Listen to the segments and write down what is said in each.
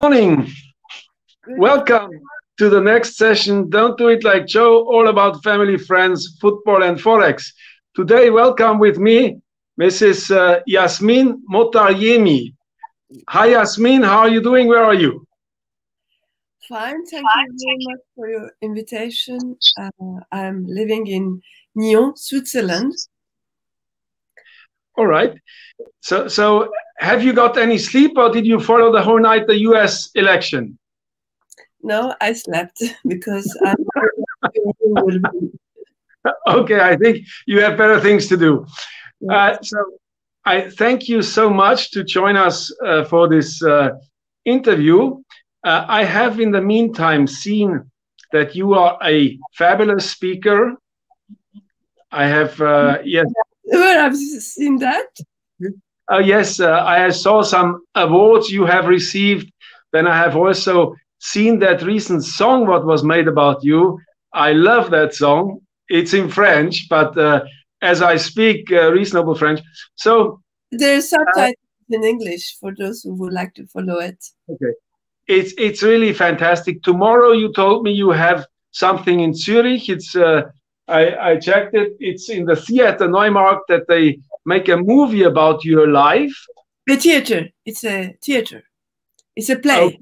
Morning. Welcome to the next session. Don't do it like Joe, all about family, friends, football, and Forex. Today, welcome with me, Mrs. Yasmine Motarjemi. Hi, Yasmine. How are you doing? Where are you? Fine. Thank you very much for your invitation. I'm living in Nyon, Switzerland. All right. So have you got any sleep, or did you follow the whole night the US election? No, I slept because I'm Okay, I think you have better things to do. So I thank you so much to join us for this interview. I have in the meantime seen that you are a fabulous speaker. I have, yes. Where have you seen that? Yes, I saw some awards you have received. Then I have also seen that recent song what was made about you. I love that song. It's in French, but as I speak reasonable French. So there's subtitles in English for those who would like to follow it. Okay. It's really fantastic. Tomorrow you told me you have something in Zurich. It's I checked it. It's in the theater Neumarkt that they make a movie about your life. The theater. It's a theater. It's a play. Oh,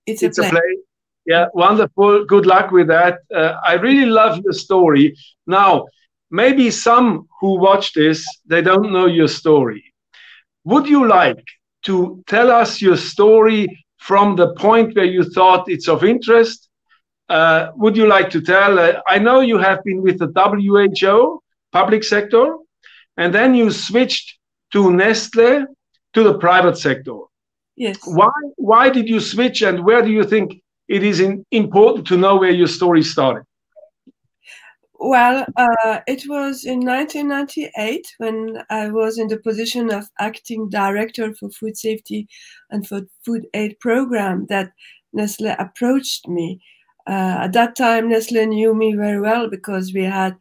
it's a play. Yeah, wonderful. Good luck with that. I really love your story. Now, maybe some who watch this, they don't know your story. Would you like to tell us your story from the point where you thought it's of interest? Would you like to tell? I know you have been with the WHO, public sector, and then you switched to Nestlé, to the private sector. Yes. Why did you switch, and where do you think it is important to know where your story started? Well, it was in 1998 when I was in the position of acting director for food safety and for food aid program that Nestlé approached me. At that time, Nestlé knew me very well because we had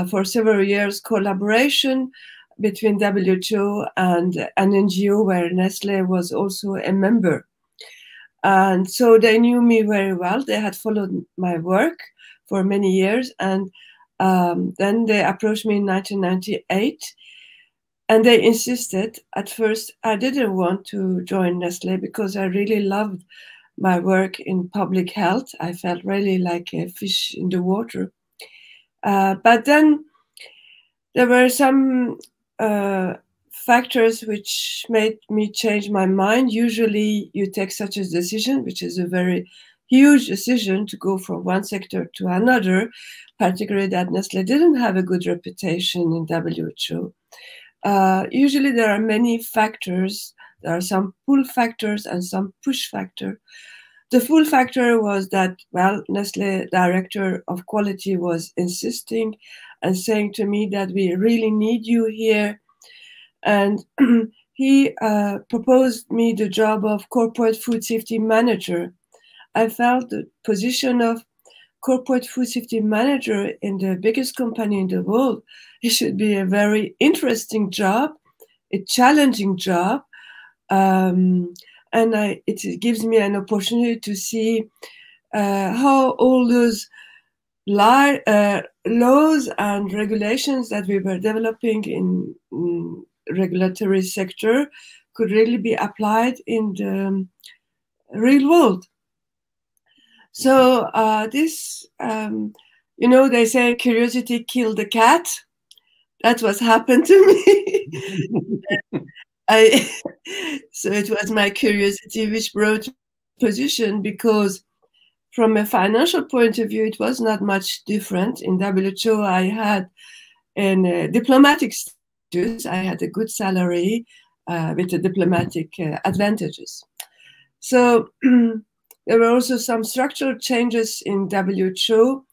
for several years collaboration between WHO and an NGO where Nestlé was also a member. And so they knew me very well. They had followed my work for many years. And then they approached me in 1998 and they insisted. At first, I didn't want to join Nestlé because I really loved my work in public health. I felt really like a fish in the water. But then there were some factors which made me change my mind. Usually you take such a decision, which is a very huge decision to go from one sector to another, particularly that Nestlé didn't have a good reputation in WHO. Usually there are many factors. There are some pull factors and some push factor. The pull factor was that, well, Nestlé director of quality was insisting and saying to me that we really need you here. And he proposed me the job of corporate food safety manager. I felt the position of corporate food safety manager in the biggest company in the world, it should be a very interesting job, a challenging job. And it gives me an opportunity to see how all those laws and regulations that we were developing in regulatory sector could really be applied in the real world. So this, they say curiosity killed the cat. That's what happened to me. So it was my curiosity which brought position, because from a financial point of view, it was not much different. In WHO, I had a diplomatic status. I had a good salary with the diplomatic advantages. So there were also some structural changes in WHO.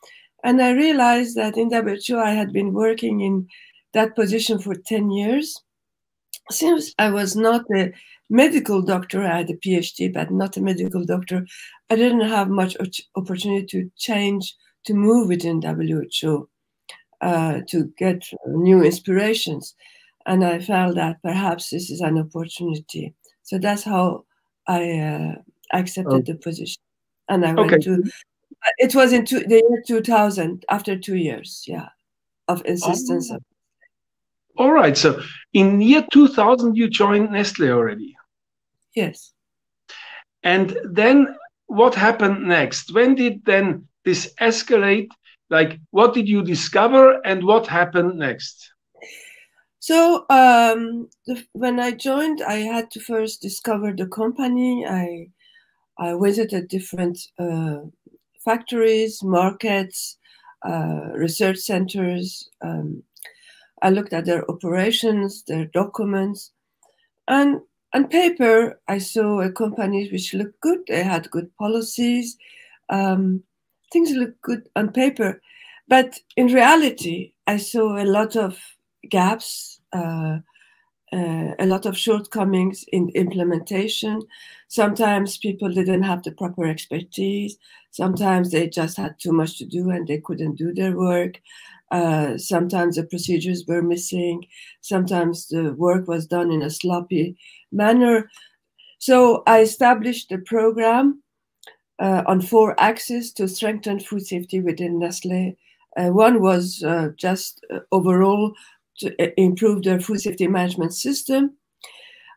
And I realized that in WHO, I had been working in that position for 10 years. Since I was not a medical doctor, I had a PhD, but not a medical doctor, I didn't have much opportunity to change, to move within WHO, to get new inspirations. And I felt that perhaps this is an opportunity. So that's how I I accepted the position, and I Okay. went to. It was in the year 2000. After 2 years, yeah, of insistence. All right. So in year 2000, you joined Nestlé already. Yes. And then what happened next? When did then this escalate? Like, what did you discover and what happened next? So when I joined, I had to first discover the company. I visited different factories, markets, research centers. I looked at their operations, their documents, and on paper, I saw a company which looked good. They had good policies. Things looked good on paper, but in reality, I saw a lot of gaps, a lot of shortcomings in implementation. Sometimes people didn't have the proper expertise. Sometimes they just had too much to do and they couldn't do their work. Sometimes the procedures were missing. Sometimes the work was done in a sloppy manner. So I established a program on 4 axes to strengthen food safety within Nestlé. One was just overall to improve their food safety management system,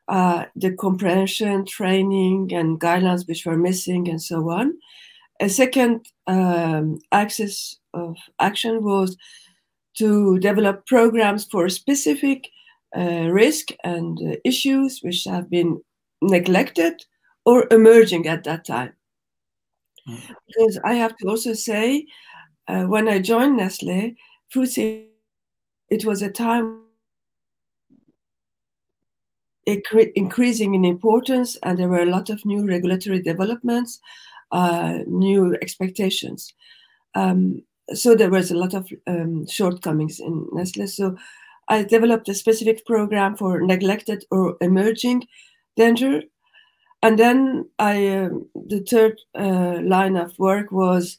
the comprehension, training, and guidelines which were missing, and so on. A second axis of action was to develop programs for specific risk and issues which have been neglected or emerging at that time. Because I have to also say, when I joined Nestlé, food safety, it was a time increasing in importance, and there were a lot of new regulatory developments, new expectations. So there was a lot of shortcomings in Nestlé. So I developed a specific program for neglected or emerging danger. And then the third line of work was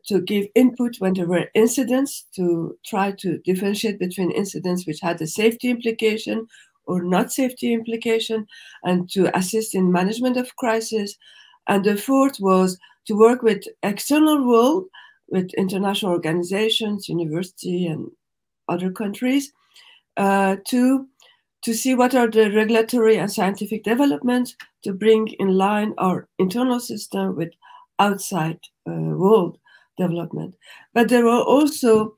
to give input when there were incidents, to try to differentiate between incidents which had a safety implication or not safety implication, and to assist in management of crisis. And the fourth was to work with external world, with international organizations, university, and other countries, to see what are the regulatory and scientific developments to bring in line our internal system with outside world development. But they were also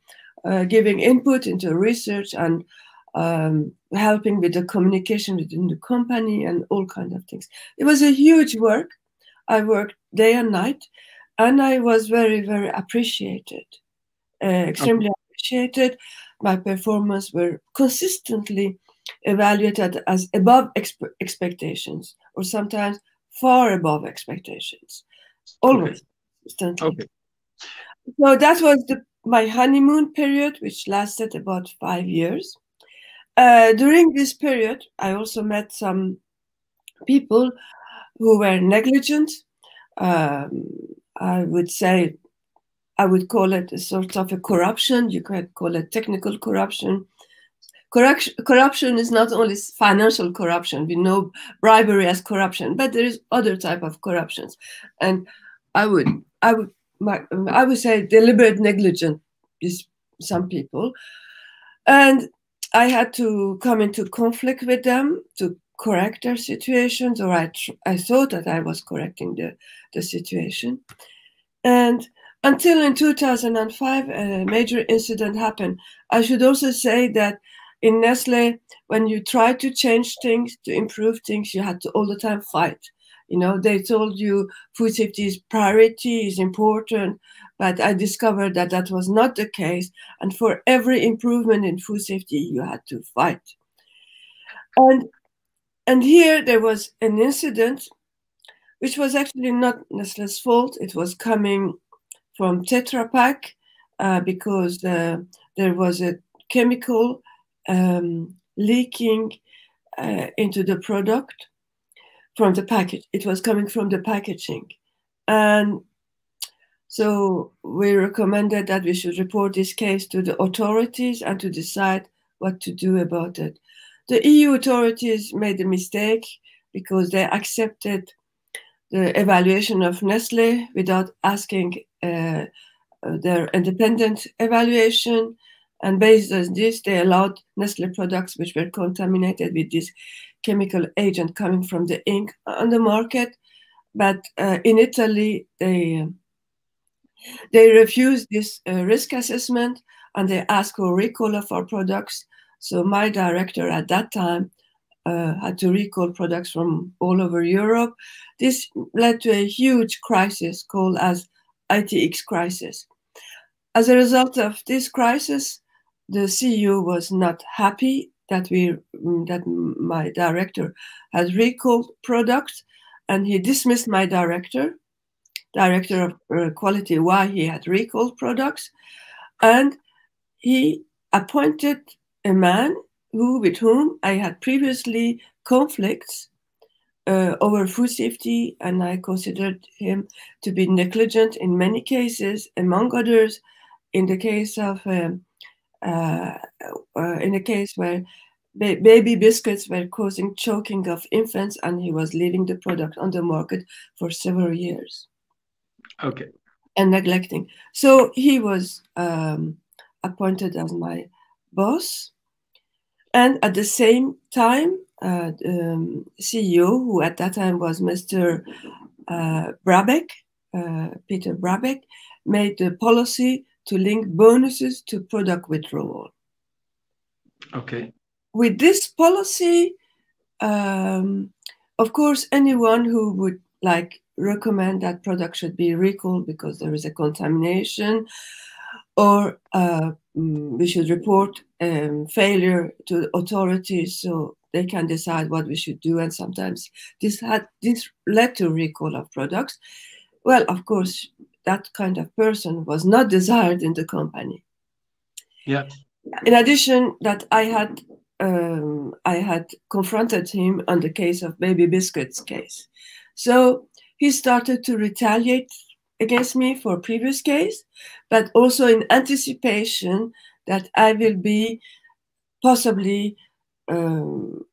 giving input into research and helping with the communication within the company and all kinds of things. It was a huge work. I worked day and night, and I was very, very appreciated, extremely appreciated. My performance were consistently evaluated as above expectations, or sometimes far above expectations, always. Okay. So that was my honeymoon period, which lasted about 5 years. During this period, I also met some people who were negligent. I would say, I would call it a sort of a corruption. You could call it technical corruption. Corruption is not only financial corruption. We know bribery as corruption, but there is other type of corruptions. And I would say deliberate negligence is some people. And I had to come into conflict with them to correct their situations, or I thought that I was correcting the situation. And until in 2005, a major incident happened. I should also say that in Nestlé, when you try to change things, to improve things, you had to all the time fight. You know, they told you food safety is priority, is important, but I discovered that that was not the case. And for every improvement in food safety, you had to fight. And here there was an incident, which was actually not Nestlé's fault. It was coming from Tetra Pak because there was a chemical leaking into the product from the package. It was coming from the packaging. And so we recommended that we should report this case to the authorities and to decide what to do about it. The EU authorities made a mistake because they accepted the evaluation of Nestlé without asking their independent evaluation. And based on this, they allowed Nestlé products which were contaminated with this chemical agent coming from the ink on the market. But in Italy, they refused this risk assessment and they asked for recall of our products. So my director at that time had to recall products from all over Europe. This led to a huge crisis called as ITX crisis. As a result of this crisis, the CEO was not happy that my director had recalled products, and he dismissed my director of quality, why he had recalled products, and he appointed a man with whom I had previously conflicts over food safety, and I considered him to be negligent in many cases, among others, in the case where baby biscuits were causing choking of infants, and he was leaving the product on the market for several years. Okay. And neglecting. So he was appointed as my boss. And at the same time, CEO, who at that time was Mr. Brabeck, Peter Brabeck, made the policy to link bonuses to product withdrawal. Okay. With this policy, of course, anyone who would recommend that product should be recalled because there is a contamination, or we should report failure to authorities so they can decide what we should do. And sometimes this led to recall of products. Well, of course, that kind of person was not desired in the company. Yeah. In addition, that I had confronted him on the case of baby biscuits case. So he started to retaliate against me for previous case, but also in anticipation that I will be possibly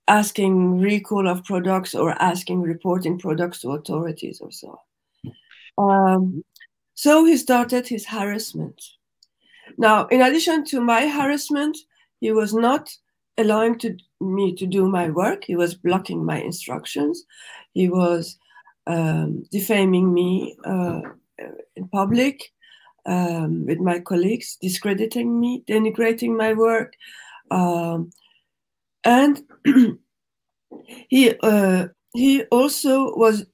asking recall of products or reporting products to authorities or so on. So he started his harassment. Now, in addition to my harassment, he was not allowing me to do my work. He was blocking my instructions. He was defaming me in public with my colleagues, discrediting me, denigrating my work. And he also was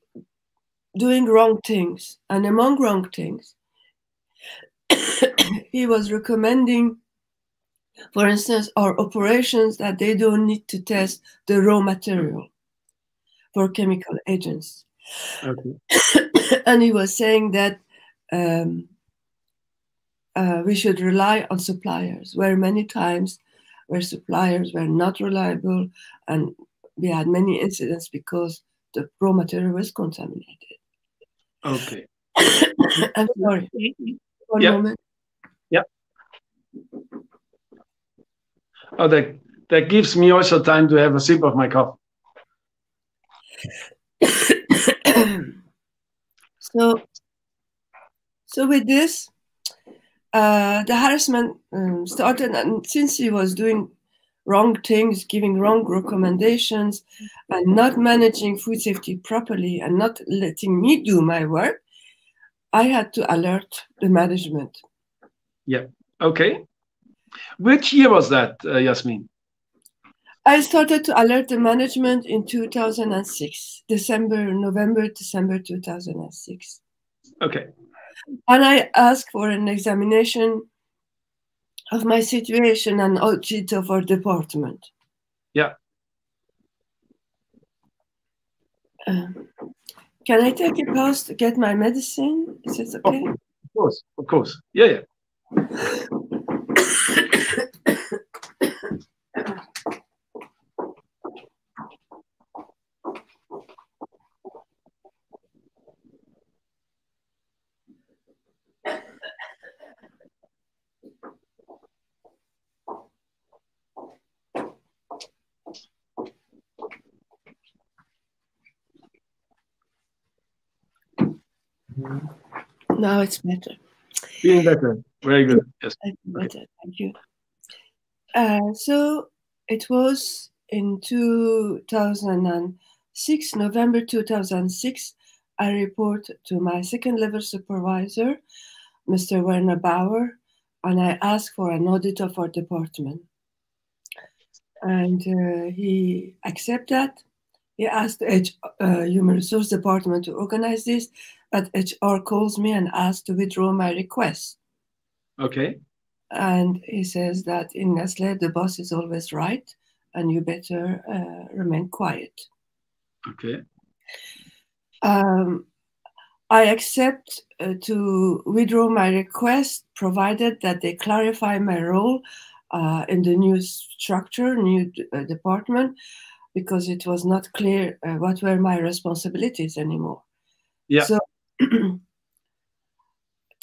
doing wrong things. And among wrong things, he was recommending, for instance, our operations that they don't need to test the raw material for chemical agents. Okay. And he was saying that we should rely on suppliers, where many times where suppliers were not reliable, and we had many incidents because the raw material was contaminated. Okay. I'm sorry. One moment. Yeah. Oh, that gives me also time to have a sip of my coffee. So with this, the harassment started, and since he was doing wrong things, giving wrong recommendations, and not managing food safety properly, and not letting me do my work, I had to alert the management. Yeah. Okay. Which year was that, Yasmine? I started to alert the management in 2006, November, December 2006. Okay. And I asked for an examination of my situation and audit of our department. Yeah. Can I take a pause to get my medicine? Is it okay? Of course. Yeah. Now it's better. Feeling better. Very good. Yes. Better. Thank you. So it was in 2006, November 2006, I report to my second level supervisor, Mr. Werner Bauer, and I asked for an audit of our department. And he accepted that. He asked the Human Resource Department to organize this, but HR calls me and asks to withdraw my request. Okay. And he says that in Nestlé, the boss is always right, and you better remain quiet. Okay. I accept to withdraw my request, provided that they clarify my role in the new structure, new department, because it was not clear what were my responsibilities anymore. Yeah. So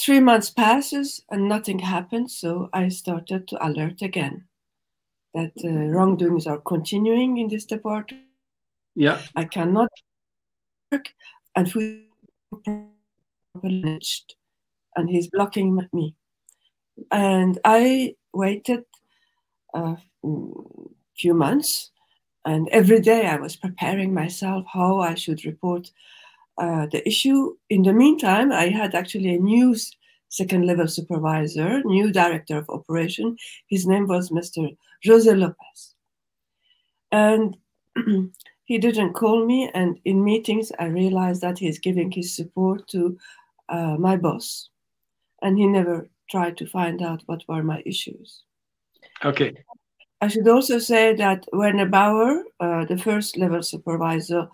3 months passes and nothing happens. So I started to alert again that wrongdoings are continuing in this department. Yeah. I cannot work and managed, and he's blocking me. And I waited a few months, and every day I was preparing myself how I should report the issue. In the meantime, I had actually a new second level supervisor, new director of operation. His name was Mr. Jose Lopez. And he didn't call me, and in meetings I realized that he's giving his support to my boss, and he never tried to find out what were my issues. Okay. I should also say that Werner Bauer, the first level supervisor,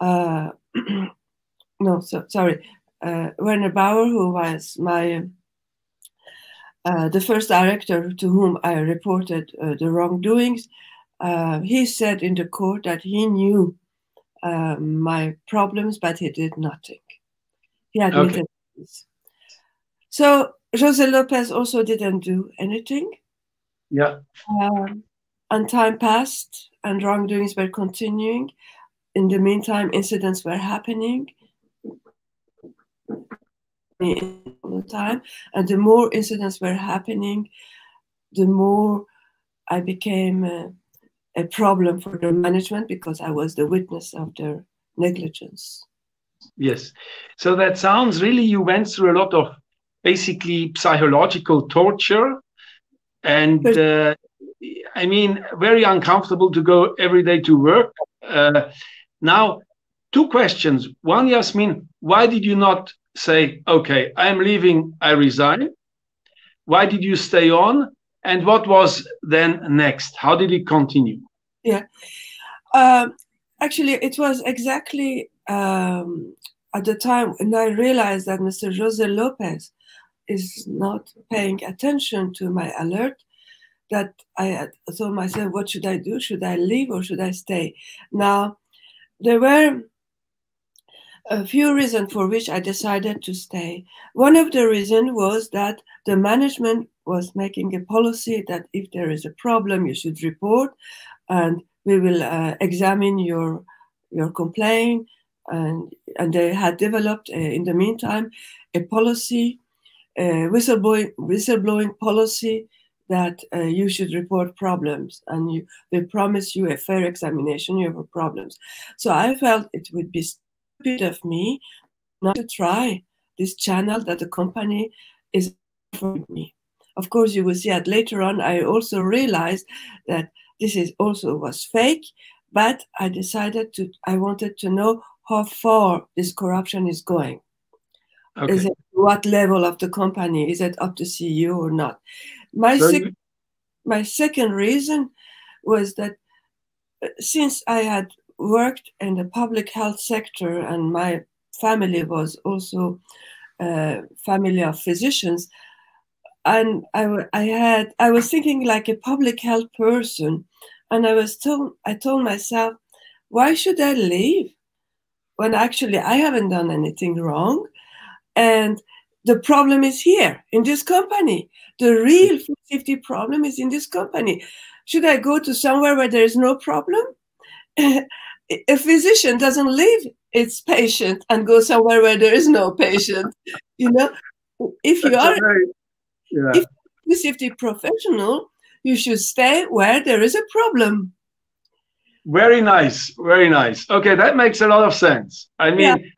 Werner Bauer, who was my the first director to whom I reported the wrongdoings, he said in the court that he knew my problems, but he did nothing. He admitted this. So Jose Lopez also didn't do anything. Yeah. And time passed and wrongdoings were continuing. In the meantime, incidents were happening all the time. And the more incidents were happening, the more I became a problem for the management, because I was the witness of their negligence. Yes. So that sounds really, you went through a lot of basically psychological torture, and I mean, very uncomfortable to go every day to work. Now, two questions. One, Yasmine, why did you not say, okay, I'm leaving, I resign? Why did you stay on? And what was then next? How did it continue? Yeah. Actually, it was exactly at the time when I realized that Mr. Jose Lopez is not paying attention to my alert, that I told myself, what should I do? Should I leave or should I stay? Now, there were a few reasons for which I decided to stay. One of the reasons was that the management was making a policy that if there is a problem, you should report, and we will examine your complaint. And they had developed, in the meantime, a policy, whistleblowing policy, that you should report problems, and they promise you a fair examination of your problems. So I felt it would be stupid of me not to try this channel that the company is offering me. Of course, you will see that later on, I also realized that this was fake, but I decided I wanted to know how far this corruption is going. Okay. Is it what level of the company? Is it up to CEO or not? My second reason was that since I had worked in the public health sector and my family was also a family of physicians, and I was thinking like a public health person, and I told myself, why should I leave when actually I haven't done anything wrong? And the problem is here in this company. The real food safety problem is in this company. Should I go to somewhere where there is no problem? A physician doesn't live it's patient and go somewhere where there is no patient. You know, if you are if you're a safety professional, you should stay where there is a problem. Very nice, very nice. Okay, that makes a lot of sense. I mean,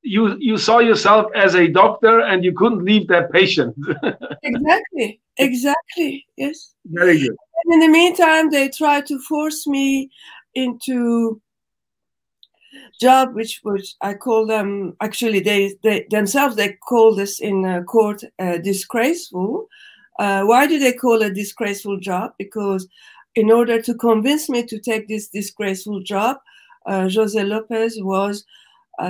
you saw yourself as a doctor and you couldn't leave that patient. Exactly, exactly. Yes. Very good. And in the meantime, they try to force me into job, which I call them, actually they themselves, they call this in court disgraceful. Why do they call it disgraceful job? Because in order to convince me to take this disgraceful job, Jose Lopez was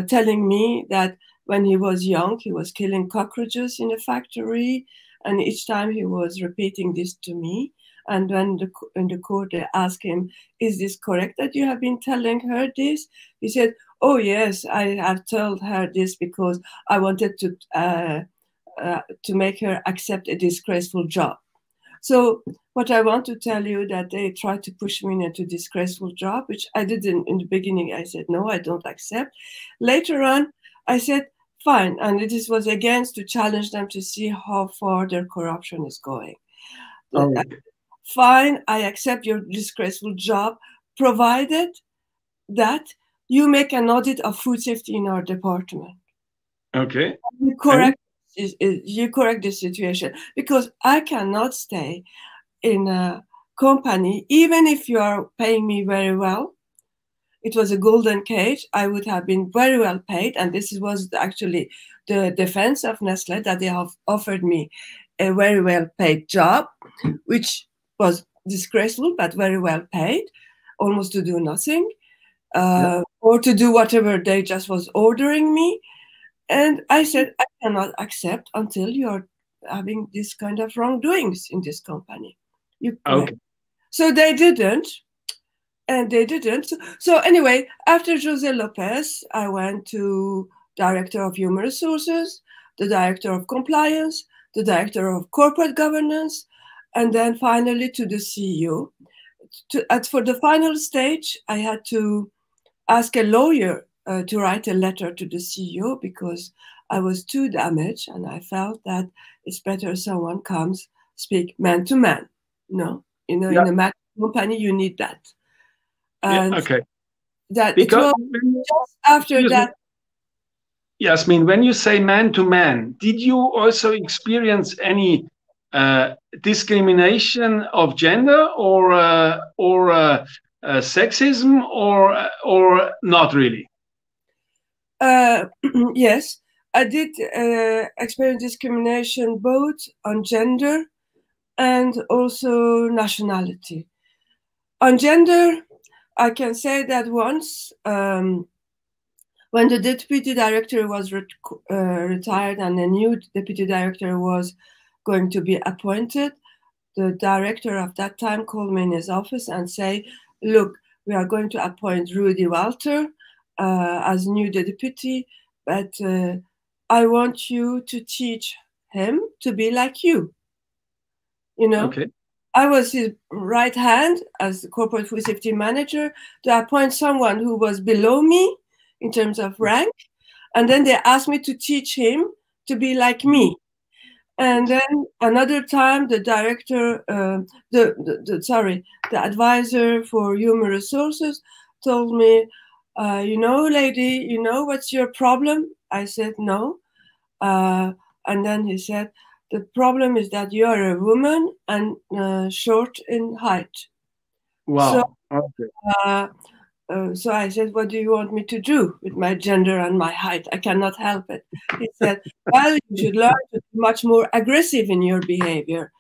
telling me that when he was young, he was killing cockroaches in a factory, and each time he was repeating this to me. And when in the court they asked him, "Is this correct that you have been telling her this?" He said, "Oh yes, I have told her this because I wanted to make her accept a disgraceful job." So what I want to tell you that they tried to push me into a disgraceful job, which I didn't in the beginning. I said, no, I don't accept. Later on, I said, fine. And this was again to challenge them to see how far their corruption is going. Fine, I accept your disgraceful job, provided that you make an audit of food safety in our department. Okay. You correct the situation, because I cannot stay in a company, even if you are paying me very well. It was a golden cage. I would have been very well paid. And this was actually the defense of Nestlé, that they have offered me a very well paid job, which was disgraceful, but very well paid, almost to do nothing, or to do whatever they just was ordering me. And I said, I cannot accept until you're having this kind of wrongdoings in this company. Okay. So they didn't. And they didn't. So anyway, after Jose Lopez, I went to Director of Human Resources, the Director of Compliance, the Director of Corporate Governance, and then finally to the CEO. For the final stage, I had to ask a lawyer to write a letter to the CEO because I was too damaged, and I felt that it's better someone comes speak man to man. No, in a Mac company you need that. And that because just after that. Yasmine, when you say man to man, did you also experience any discrimination of gender or sexism or not really? Yes, I did experience discrimination both on gender and also nationality. On gender, I can say that once, when the deputy director was retired and a new deputy director was going to be appointed, the director of that time called me in his office and say, look, we are going to appoint Rudy Walter as new deputy, but I want you to teach him to be like you. You know? Okay. I was his right hand as the corporate food safety manager to appoint someone who was below me in terms of rank. And then they asked me to teach him to be like me. And then another time, the director, the advisor for human resources told me, you know, lady, you know what's your problem? I said, no. And then he said, the problem is that you are a woman and short in height. Wow. So I said, what do you want me to do with my gender and my height? I cannot help it. He said, well, you should learn to be much more aggressive in your behavior.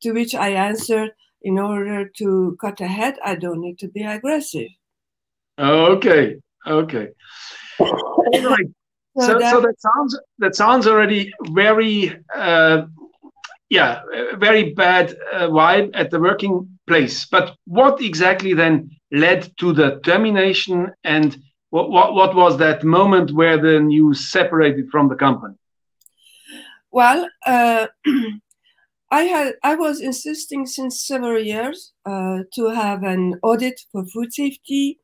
To which I answered, in order to cut ahead, I don't need to be aggressive. Okay. All right. So that sounds already very very bad vibe at the working place. But what exactly then led to the termination, and what was that moment where then you separated from the company? Well, I was insisting since several years to have an audit for food safety,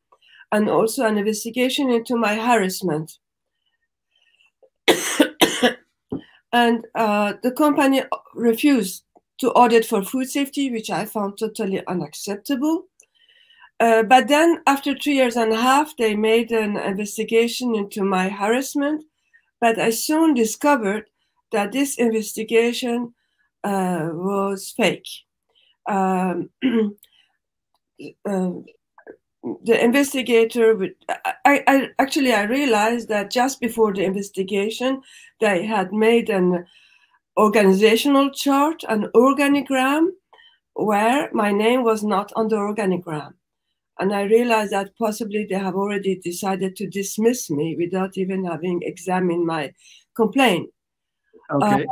and also an investigation into my harassment. And the company refused to audit for food safety, which I found totally unacceptable. But then after 3 years and a half, they made an investigation into my harassment. But I soon discovered that this investigation was fake. The investigator, I realized that just before the investigation, they had made an organizational chart, an organigram, where my name was not on the organigram. And I realized that possibly they have already decided to dismiss me without even having examined my complaint. Okay.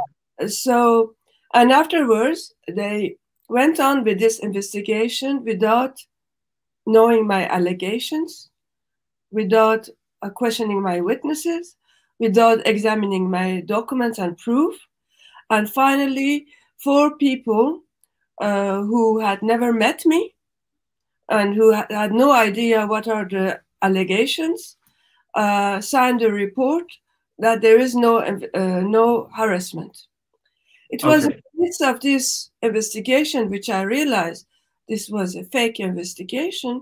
And afterwards, they went on with this investigation without knowing my allegations, without questioning my witnesses, without examining my documents and proof. And finally, 4 people who had never met me and who had no idea what are the allegations signed a report that there is no harassment. It was in the midst of this investigation, which I realized this was a fake investigation,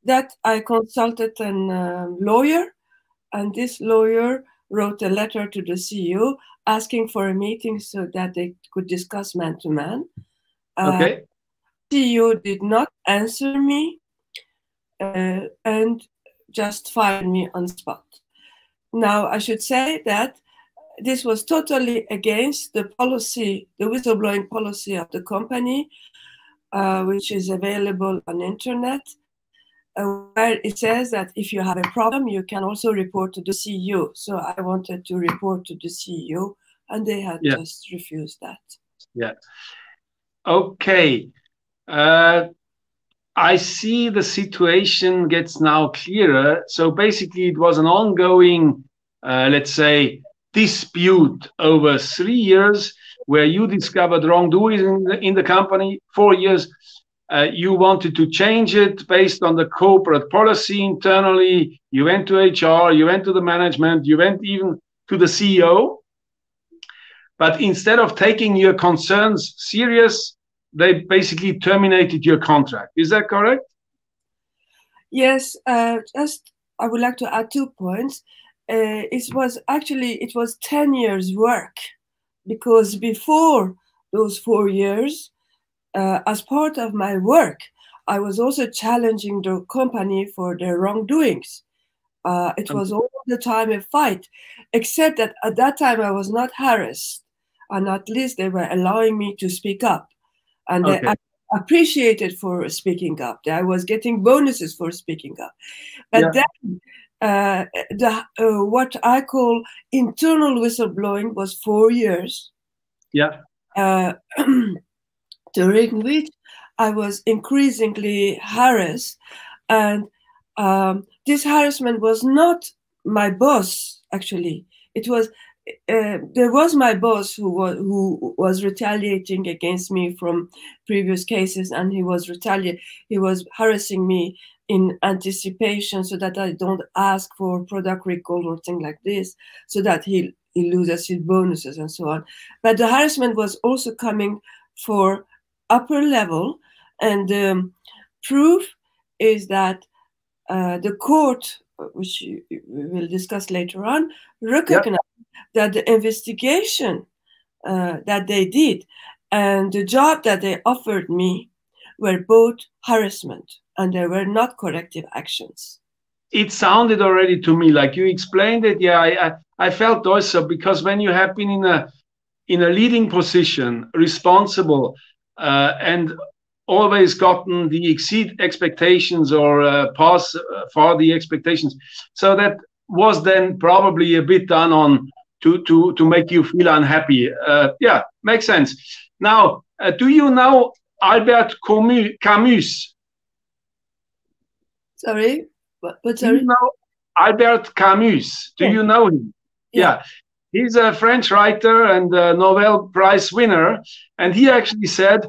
that I consulted a lawyer, and this lawyer wrote a letter to the CEO asking for a meeting so that they could discuss man-to-man. Okay. CEO did not answer me and just fired me on the spot. Now, I should say that this was totally against the policy, the whistleblowing policy of the company, which is available on internet, where it says that if you have a problem, you can also report to the CEO. So I wanted to report to the CEO, and they had just refused that. Yeah. Okay. I see the situation gets now clearer. So basically, it was an ongoing, let's say, dispute over 3 years where you discovered wrongdoing in the company. 4 years, you wanted to change it based on the corporate policy internally. You went to HR, you went to the management, you went even to the CEO. But instead of taking your concerns serious, they basically terminated your contract. Is that correct? Yes. Just I would like to add 2 points. It was 10 years work, because before those 4 years, as part of my work, I was also challenging the company for their wrongdoings. It was all the time a fight, except that at that time I was not harassed, and at least they were allowing me to speak up, and they appreciated for speaking up. I was getting bonuses for speaking up, but then what I call internal whistleblowing was 4 years. Yeah. During which I was increasingly harassed, and this harassment was not my boss. Actually, it was there was my boss who was retaliating against me from previous cases, and he was harassing me in anticipation so that I don't ask for product recall or thing like this, so that he loses his bonuses and so on. But the harassment was also coming for upper level, and proof is that the court, which we will discuss later on, recognized that the investigation that they did and the job that they offered me were both harassment, and they were not corrective actions. It sounded already to me like you explained it. Yeah, I felt also, because when you have been in a leading position, responsible, and always gotten the exceed expectations or pass for the expectations, so that was then probably a bit done on to make you feel unhappy. Yeah, makes sense. Now, do you know Albert Camus? Sorry, what? Sorry. Do you know Albert Camus? Do you know him? Yeah. He's a French writer and a Nobel Prize winner, and he actually said,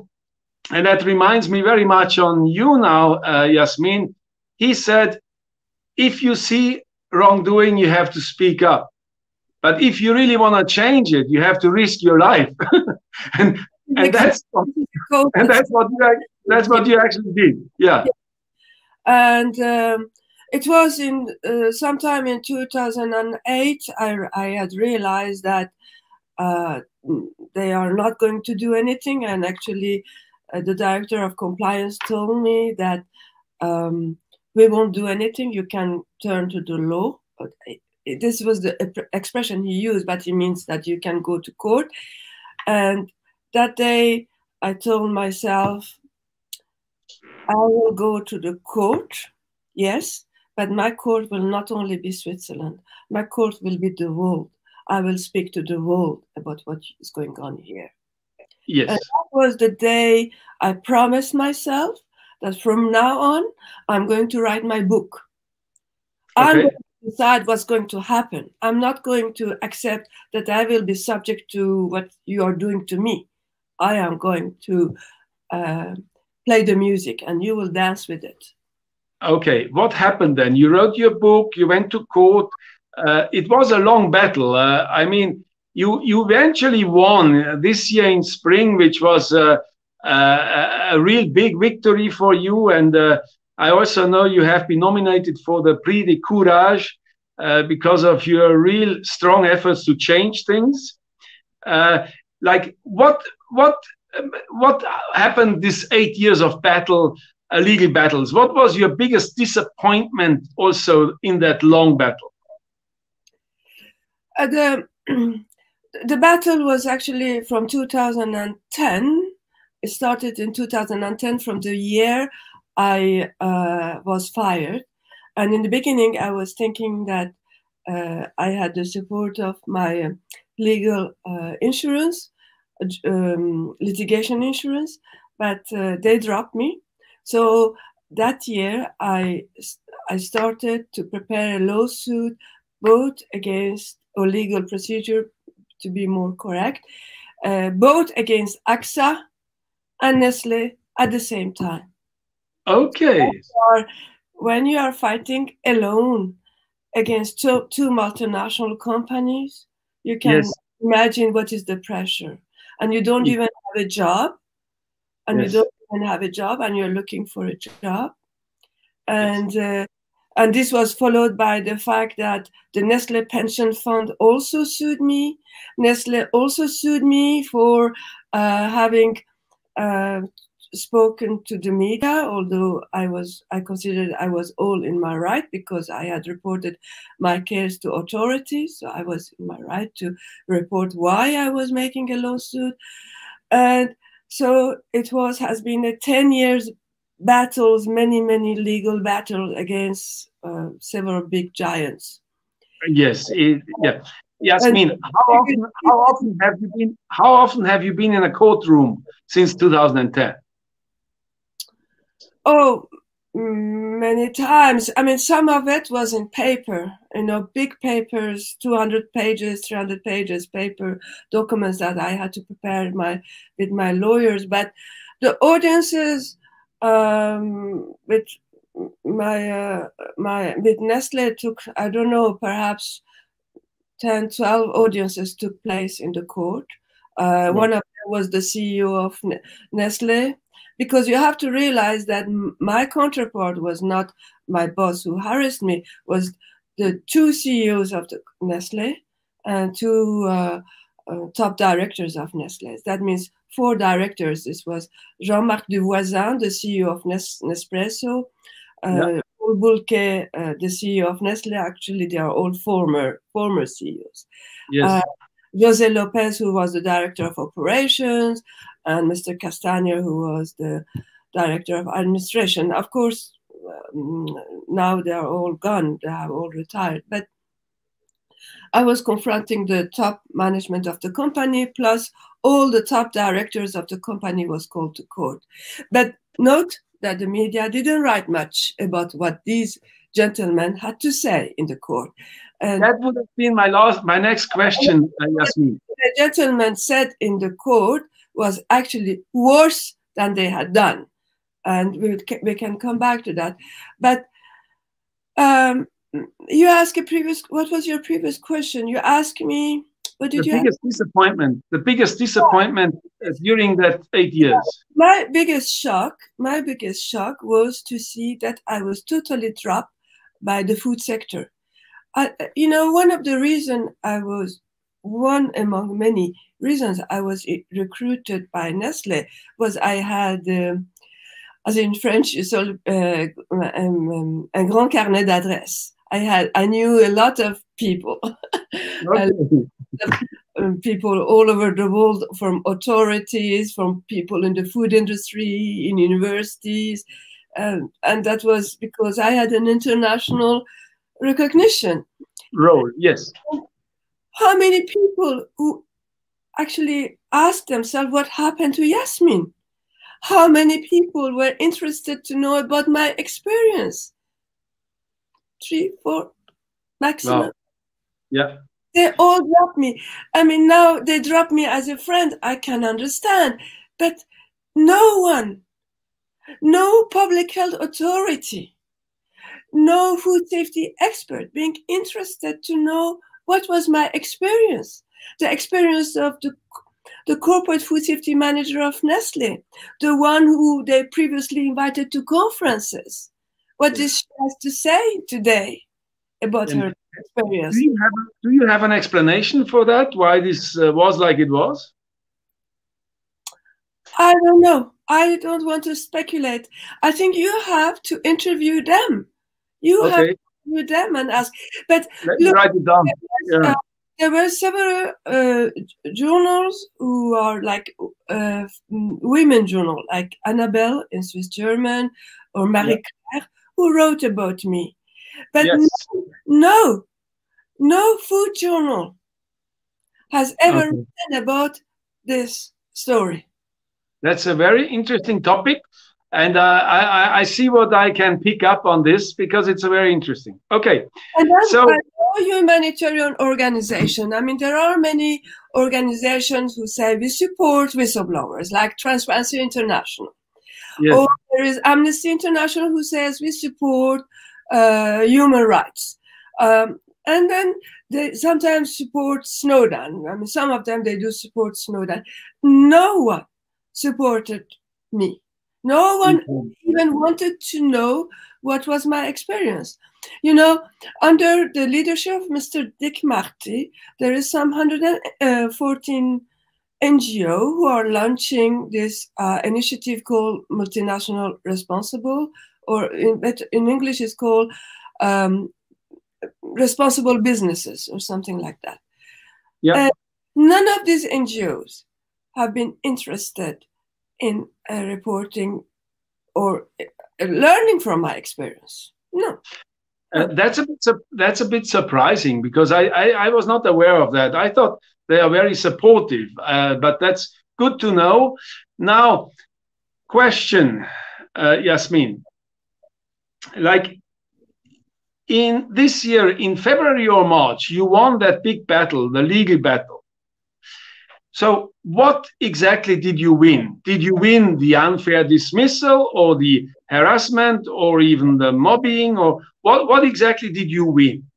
and that reminds me very much on you now, Yasmine. He said, if you see wrongdoing, you have to speak up. But if you really want to change it, you have to risk your life. and that's what, and that's what you actually did. Yeah. And it was in sometime in 2008, I had realized that they are not going to do anything. And actually, the director of compliance told me that we won't do anything. You can turn to the law. This was the expression he used, but he means that you can go to court. And that day, I told myself, I will go to the court, yes, but my court will not only be Switzerland. My court will be the world. I will speak to the world about what is going on here. Yes. And that was the day I promised myself that from now on, I'm going to write my book. Okay. I'm going to decide what's going to happen. I'm not going to accept that I will be subject to what you are doing to me. I am going to play the music and you will dance with it. Okay, what happened then? You wrote your book, you went to court. It was a long battle. I mean, you eventually won this year in spring, which was a real big victory for you. And I also know you have been nominated for the Prix de Courage because of your real strong efforts to change things. Like what happened this 8 years of battle, legal battles? What was your biggest disappointment also in that long battle? The battle was actually from 2010. It started in 2010 from the year I was fired. And in the beginning, I was thinking that I had the support of my legal insurance, litigation insurance, but they dropped me. So that year, I started to prepare a lawsuit, both against a legal procedure, to be more correct, both against AXA and Nestlé at the same time. Okay. When you are fighting alone against two multinational companies, you can imagine what is the pressure. And you don't even have a job. And you don't even have a job, and you're looking for a job. And this was followed by the fact that the Nestlé pension fund also sued me. Nestlé also sued me for having spoken to the media, although I considered I was all in my right because I had reported my case to authorities. So I was in my right to report why I was making a lawsuit. And so it has been a 10 years battles, many legal battles against several big giants. Yes, Yasmine, how often have you been in a courtroom since 2010? Oh, many times. I mean, some of it was in paper, big papers, 200 pages, 300 pages, paper documents that I had to prepare with my lawyers. But the audiences with Nestlé took, I don't know, perhaps 10, 12 audiences took place in the court. One of them was the CEO of Nestlé, because you have to realize that my counterpart was not my boss who harassed me, was the two CEOs of the Nestlé and two top directors of Nestlé. That means 4 directors. This was Jean-Marc Duvoisin, the CEO of Nespresso, Paul Bulke, the CEO of Nestlé. Actually, they are all former CEOs. Yes. José Lopez, who was the director of operations, and Mr. Castaner, who was the director of administration. Of course, now they are all gone. They have all retired. But I was confronting the top management of the company, plus all the top directors of the company was called to court. But note that the media didn't write much about what these gentlemen had to say in the court. And that would have been my next question, Yasmine. The gentleman said in the court was actually worse than they had done. And we can come back to that. But You asked what was your previous question? You asked me, what did you ask? The biggest disappointment during that 8 years. My biggest shock was to see that I was totally dropped by the food sector. One of the reasons one among many reasons I was recruited by Nestlé was I had, as in French, un grand carnet d'adresses. I knew a lot of people. Okay. People all over the world, from authorities, from people in the food industry, in universities. And that was because I had an international recognition. Role, yes. How many people who actually asked themselves what happened to Yasmine? How many people were interested to know about my experience? 3, 4 maximum. Wow. Yeah. They all dropped me. I mean, now they drop me as a friend. I can understand. But no one, no public health authority, no food safety expert being interested to know what was my experience, the experience of the corporate food safety manager of Nestlé, the one who they previously invited to conferences. What does she has to say today about her experience? Do you have an explanation for that? Why this was like it was? I don't know. I don't want to speculate. I think you have to interview them. You have to interview them and ask. But let me write it down. There were several journals who are like women journal, like Annabelle in Swiss German or Marie Claire, who wrote about me. But no food journal has ever written about this story. That's a very interesting topic. And I see what I can pick up on this because it's a very interesting. Okay. And that's a humanitarian organization. I mean, there are many organizations who say we support whistleblowers, like Transparency International. Yes. Or there is Amnesty International who says we support human rights. And then they sometimes support Snowden. I mean, some of them, they do support Snowden. No one supported me. No one even wanted to know what was my experience. You know, under the leadership of Mr. Dick Marty, there is some 114 NGO who are launching this initiative called Multinational Responsible, or in English it's called Responsible Businesses or something like that. Yeah. None of these NGOs have been interested in reporting or learning from my experience. No. That's a bit surprising because I was not aware of that. I thought they are very supportive, but that's good to know. Now, question, Yasmine, like in this year, in February or March, you won that big battle, the legal battle. So what exactly did you win? Did you win the unfair dismissal or the harassment or even the mobbing, or what exactly did you win?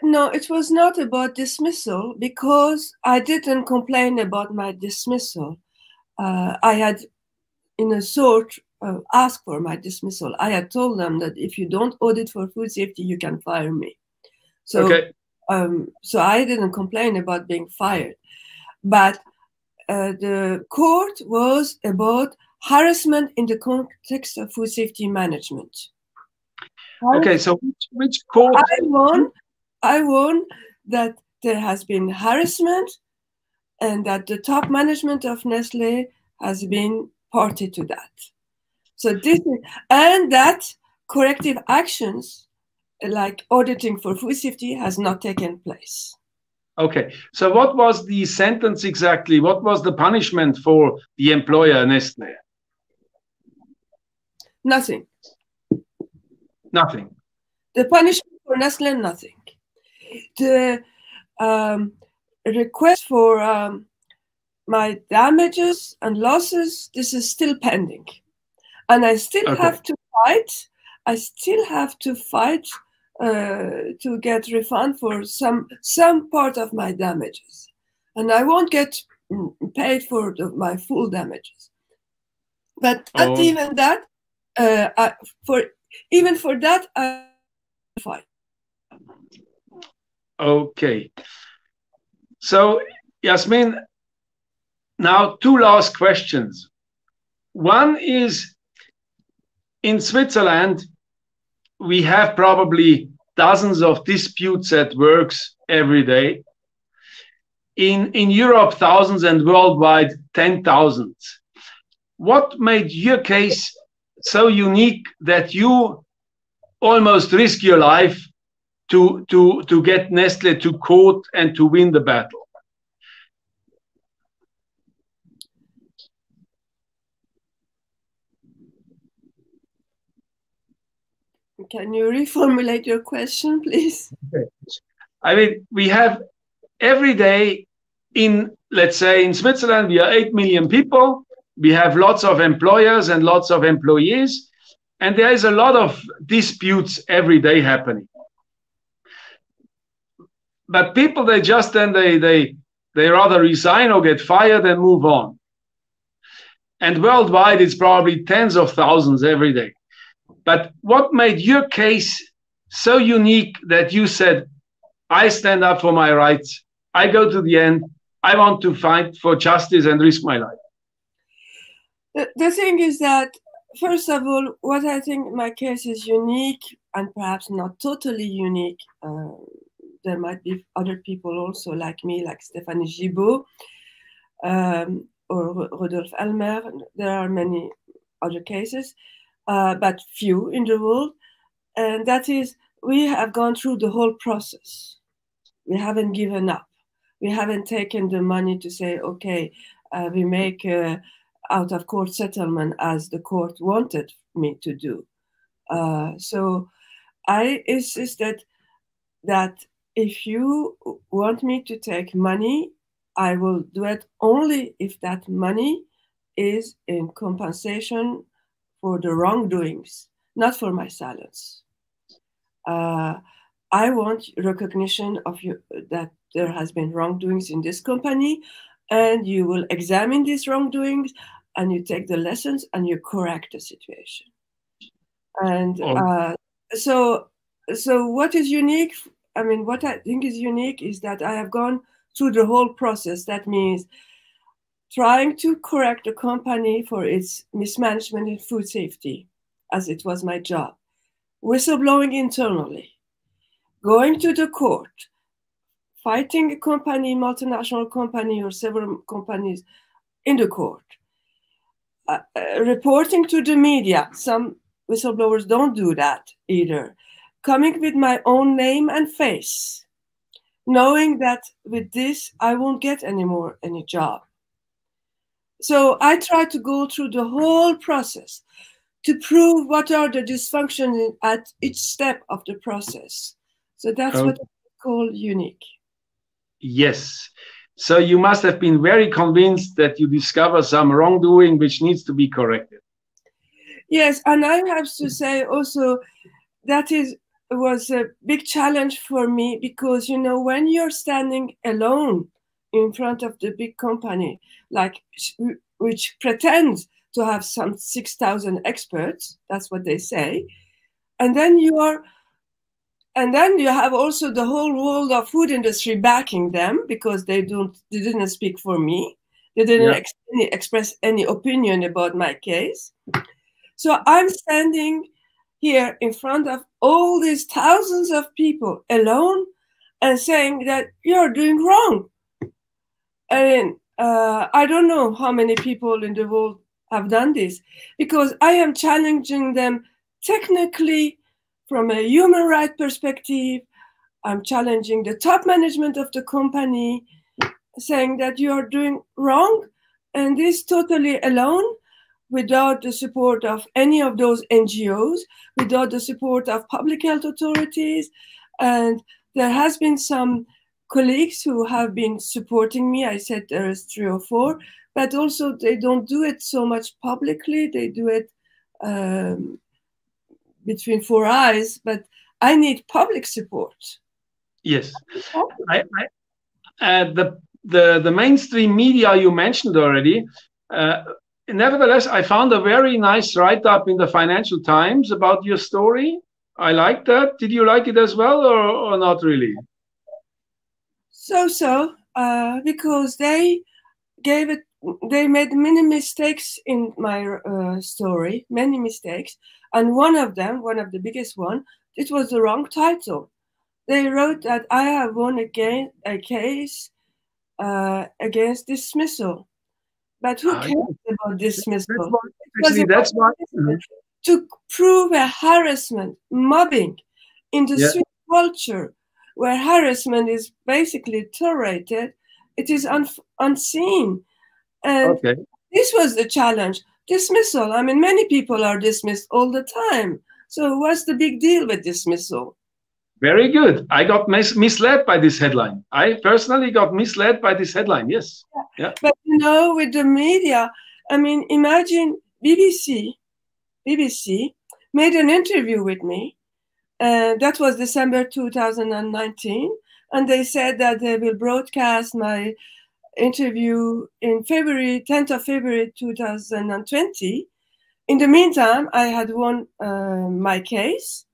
No, it was not about dismissal because I didn't complain about my dismissal. I had, in a sort, asked for my dismissal. I had told them that if you don't audit for food safety, you can fire me. So. Okay. So I didn't complain about being fired, but the court was about harassment in the context of food safety management. Okay, so which court? I won that there has been harassment and that the top management of Nestlé has been party to that. So this is, and that corrective actions like auditing for food safety has not taken place. Okay, so what was the sentence exactly? What was the punishment for the employer, Nestlé? Nothing. Nothing. The punishment for Nestlé, nothing. The request for my damages and losses, this is still pending. And I still have to fight I still have to fight to get refund for some part of my damages, and I won't get paid for my full damages. But not even that, even for that, I fight. Okay. So, Yasmine, now 2 last questions. One is, in Switzerland, we have probably dozens of disputes at works every day. In Europe, thousands, and worldwide, 10,000. What made your case so unique that you almost risk your life to get Nestlé to court and to win the battle? Can you reformulate your question, please? Okay. I mean, we have every day let's say in Switzerland, we are 8 million people. We have lots of employers and lots of employees. And there is a lot of disputes every day happening. But people, they just then they rather resign or get fired and move on. And worldwide, it's probably tens of thousands every day. But what made your case so unique that you said, I stand up for my rights, I go to the end, I want to fight for justice and risk my life? The thing is that, first of all, what I think my case is unique, and perhaps not totally unique, there might be other people also like me, like Stéphanie Gibault or Rodolphe Elmer. There are many other cases, but few in the world. And that is, we have gone through the whole process. We haven't given up. We haven't taken the money to say, okay, we make out of court settlement as the court wanted me to do. So I insisted that if you want me to take money, I will do it only if that money is in compensation for the wrongdoings, not for my silence. I want recognition of you that there has been wrongdoings in this company, and you will examine these wrongdoings, and you take the lessons and you correct the situation. And so what is unique? I mean, what I think is unique is that I have gone through the whole process. That means trying to correct the company for its mismanagement in food safety, as it was my job, whistleblowing internally, going to the court, fighting a company, multinational company or several companies in the court, reporting to the media. Some whistleblowers don't do that either. Coming with my own name and face, knowing that with this, I won't get any job. So I try to go through the whole process to prove what are the dysfunctions at each step of the process. So that's what I call unique. Yes. So you must have been very convinced that you discover some wrongdoing which needs to be corrected. Yes, and I have to say also that was a big challenge for me because, you know, when you're standing alone in front of the big company, like which pretends to have some 6,000 experts, that's what they say, and then you have also the whole world of food industry backing them because they didn't speak for me. They didn't express any opinion about my case. So I'm standing here in front of all these thousands of people alone and saying that you're doing wrong. I mean, I don't know how many people in the world have done this because I am challenging them technically from a human rights perspective. I'm challenging the top management of the company, saying that you are doing wrong, and this totally alone, without the support of any of those NGOs, without the support of public health authorities. And there has been some colleagues who have been supporting me. I said there is 3 or 4, but also they don't do it so much publicly. They do it between four eyes, but I need public support. Yes. The mainstream media you mentioned already. Nevertheless, I found a very nice write-up in the Financial Times about your story. I liked that. Did you like it as well, or not really? So, because they made many mistakes in my story, many mistakes. And one of the biggest one, it was the wrong title. They wrote that I have won a case against dismissal. But who cares about dismissal? That's why. To prove a harassment, mobbing in the Swiss culture, where harassment is basically tolerated, it is unseen. And this was the challenge. Dismissal. I mean, many people are dismissed all the time. So what's the big deal with dismissal? Very good. I got misled by this headline. I personally got misled by this headline. Yes. Yeah. But you know, with the media, I mean, imagine BBC made an interview with me. That was December 2019. And they said that they will broadcast my interview in 10th of February 2020. In the meantime, I had won my case,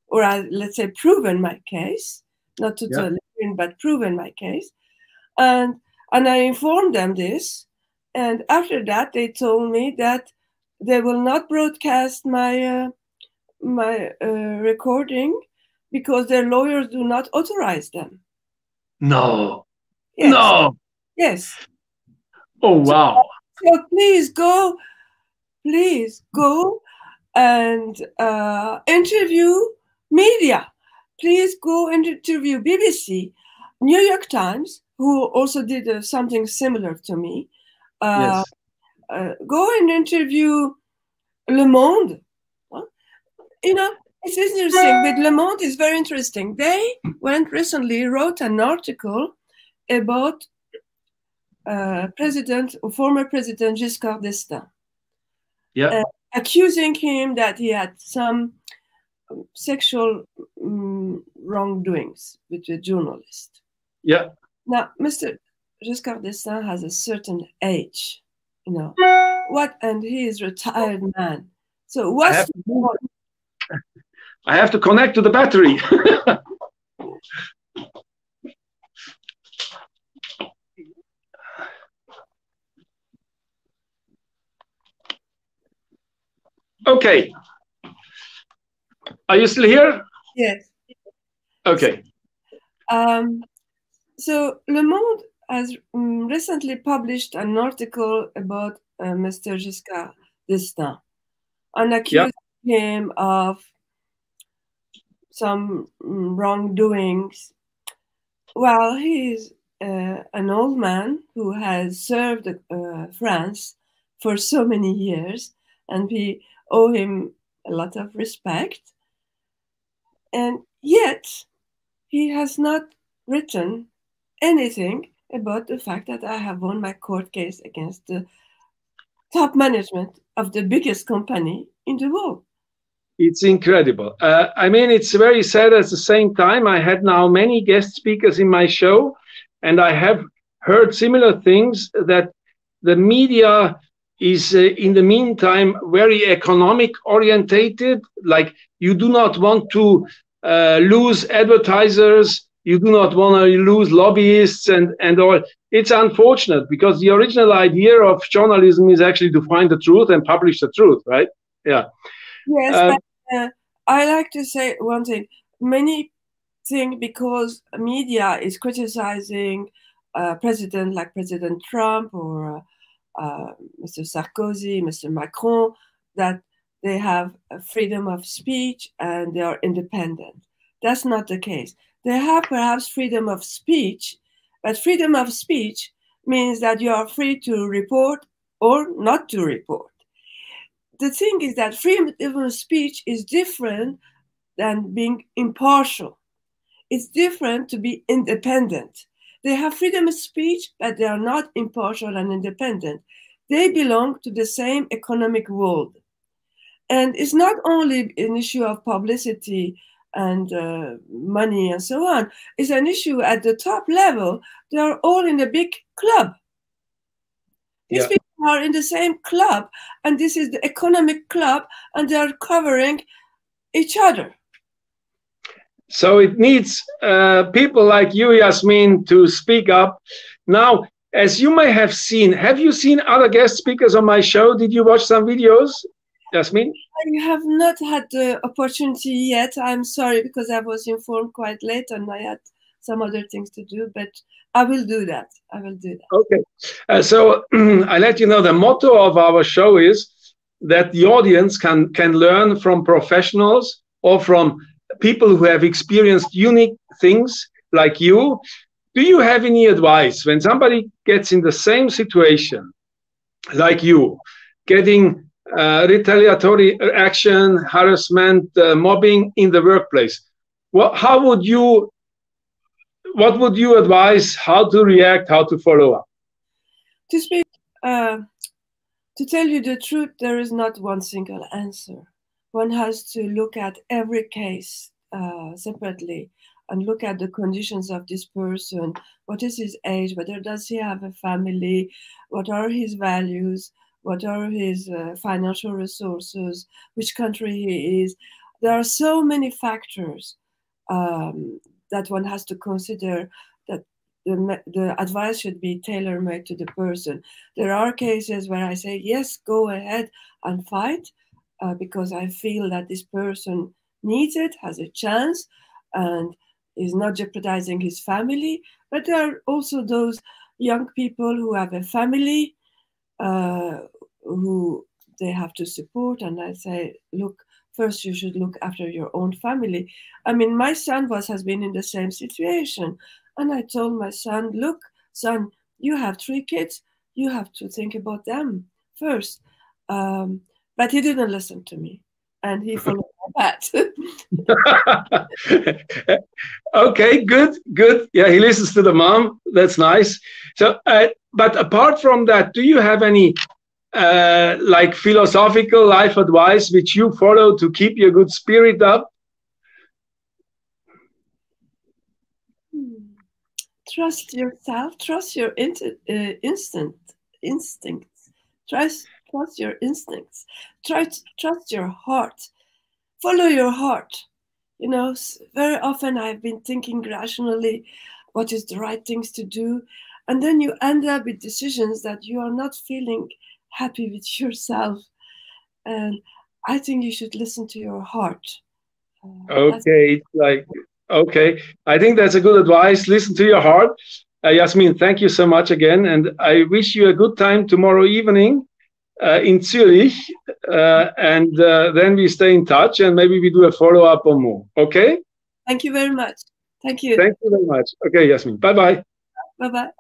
or let's say proven my case, not totally win, but proven my case. And I informed them this. And after that, they told me that they will not broadcast my recording because their lawyers do not authorize them. No. Yes. No. Yes. Oh, wow. So please go and interview media. Please go and interview BBC, New York Times, who also did something similar to me. Go and interview Le Monde. You know, it's interesting. With Le Monde, it's very interesting. They recently wrote an article about former President Giscard d'Estaing. Yeah. Accusing him that he had some sexual wrongdoings with a journalist. Yeah. Now, Mr. Giscard d'Estaing has a certain age, you know. And he is a retired man. So what's I have to connect to the battery. Okay. Are you still here? Yes. Okay. So Le Monde has recently published an article about Mr. Giscard d'Estaing and accused him of some wrongdoings. Well, he is an old man who has served France for so many years, and we owe him a lot of respect. And yet, he has not written anything about the fact that I have won my court case against the top management of the biggest company in the world. It's incredible. I mean, it's very sad at the same time. I had now many guest speakers in my show, and I have heard similar things, that the media is in the meantime very economic orientated. Like, you do not want to lose advertisers, you do not want to lose lobbyists and all. It's unfortunate, because the original idea of journalism is actually to find the truth and publish the truth, right? Yeah. Yes, but I like to say one thing. Many think because media is criticizing president like President Trump or Mr. Sarkozy, Mr. Macron, that they have freedom of speech and they are independent. That's not the case. They have perhaps freedom of speech, but freedom of speech means that you are free to report or not to report. The thing is that freedom of speech is different than being impartial. It's different to be independent. They have freedom of speech, but they are not impartial and independent. They belong to the same economic world. And it's not only an issue of publicity and money and so on. It's an issue at the top level. They are all in a big club. These people are in the same club, and this is the economic club, and they are covering each other. So it needs people like you, Yasmine, to speak up. Now, as you may have you seen other guest speakers on my show? Did you watch some videos, Yasmine? I have not had the opportunity yet. I'm sorry, because I was informed quite late and I had some other things to do, but I will do that. I will do that. Okay. So I let you know the motto of our show is that the audience can learn from professionals or from people who have experienced unique things like you. Do you have any advice when somebody gets in the same situation like you, getting retaliatory action, harassment, mobbing in the workplace? What would you advise? How to react? How to follow up? To speak, to tell you the truth, there is not one single answer. One has to look at every case separately and look at the conditions of this person. What is his age? Whether does he have a family? What are his values? What are his financial resources? Which country he is? There are so many factors that one has to consider, that the advice should be tailor-made to the person. There are cases where I say, yes, go ahead and fight, because I feel that this person needs it, has a chance, and is not jeopardizing his family. But there are also those young people who have a family who they have to support. And I say, look, first you should look after your own family. I mean, my son has been in the same situation. And I told my son, look, son, you have 3 kids. You have to think about them first. But he didn't listen to me. And he followed my path. Okay, good. Yeah, he listens to the mom. That's nice. So, but apart from that, do you have any like philosophical life advice which you follow to keep your good spirit up? Trust yourself. Trust your instincts. Trust your instincts. Trust your heart. Follow your heart. You know, very often I've been thinking rationally, what is the right things to do? And then you end up with decisions that you are not feeling happy with yourself. And I think you should listen to your heart. Okay, I think that's a good advice. Listen to your heart. Yasmine, thank you so much again. And I wish you a good time tomorrow evening in Zurich. And then we stay in touch and maybe we do a follow-up or more. Okay? Thank you very much. Thank you. Thank you very much. Okay, Yasmine. Bye-bye. Bye-bye.